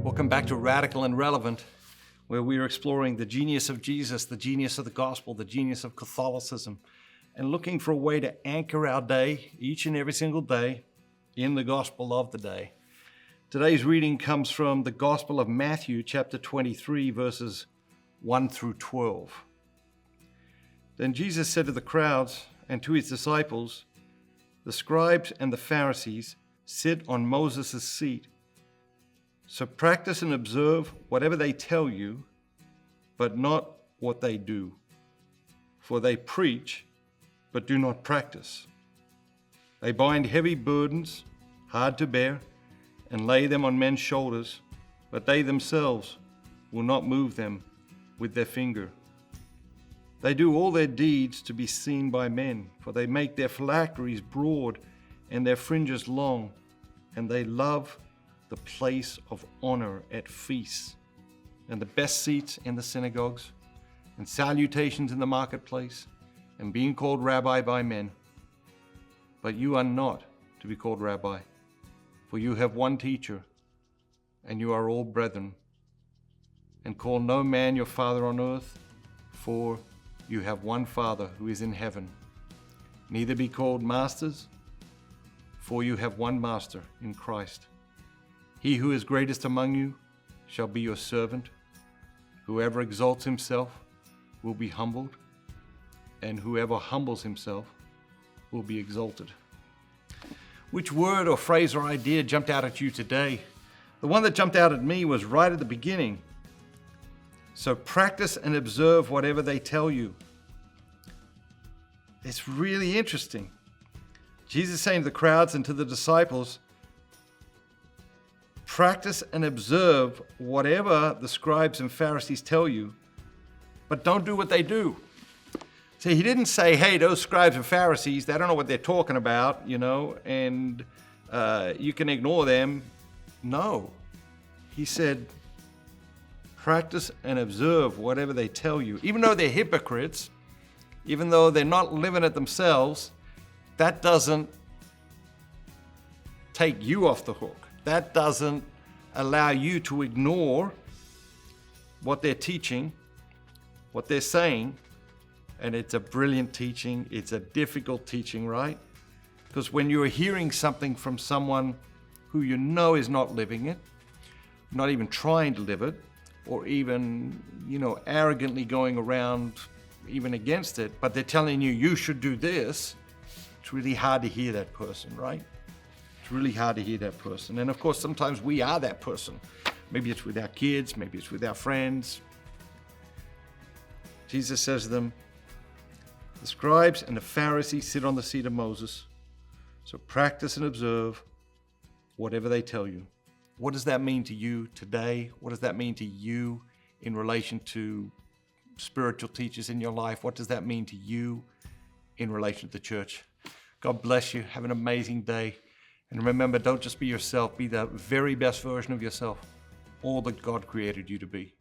Welcome back to Radical and Relevant, where we are exploring the genius of Jesus, the genius of the gospel, the genius of Catholicism, and looking for a way to anchor our day, each and every single day, in the gospel of the day. Today's reading comes from the Gospel of Matthew, chapter 23, verses 1 through 12. Then Jesus said to the crowds and to his disciples, "The scribes and the Pharisees sit on Moses' seat. So practice and observe whatever they tell you, but not what they do. For they preach, but do not practice. They bind heavy burdens, hard to bear, and lay them on men's shoulders, but they themselves will not move them with their finger. They do all their deeds to be seen by men, for they make their phylacteries broad and their fringes long, and they love the place of honor at feasts, and the best seats in the synagogues, and salutations in the marketplace, and being called rabbi by men. But you are not to be called rabbi, for you have one teacher, and you are all brethren. And call no man your father on earth, for you have one Father who is in heaven. Neither be called masters, for you have one Master in Christ. He who is greatest among you shall be your servant. Whoever exalts himself will be humbled, and whoever humbles himself will be exalted." Which word or phrase or idea jumped out at you today? The one that jumped out at me was right at the beginning. So practice and observe whatever they tell you. It's really interesting. Jesus is saying to the crowds and to the disciples, practice and observe whatever the scribes and Pharisees tell you, but don't do what they do. See, he didn't say, hey, those scribes and Pharisees, they don't know what they're talking about, and you can ignore them. No. He said, practice and observe whatever they tell you. Even though they're hypocrites, even though they're not living it themselves, that doesn't take you off the hook. That doesn't allow you to ignore what they're teaching, what they're saying. And it's a brilliant teaching. It's a difficult teaching, right? Because when you're hearing something from someone who you know is not living it, not even trying to live it, or even, arrogantly going around even against it, but they're telling you, you should do this, it's really hard to hear that person, right? It's really hard to hear that person. And of course, sometimes we are that person. Maybe it's with our kids, maybe it's with our friends. Jesus says to them, the scribes and the Pharisees sit on the seat of Moses, so practice and observe whatever they tell you. What does that mean to you today? What does that mean to you in relation to spiritual teachers in your life? What does that mean to you in relation to the church? God bless you. Have an amazing day. And remember, don't just be yourself. Be the very best version of yourself, all that God created you to be.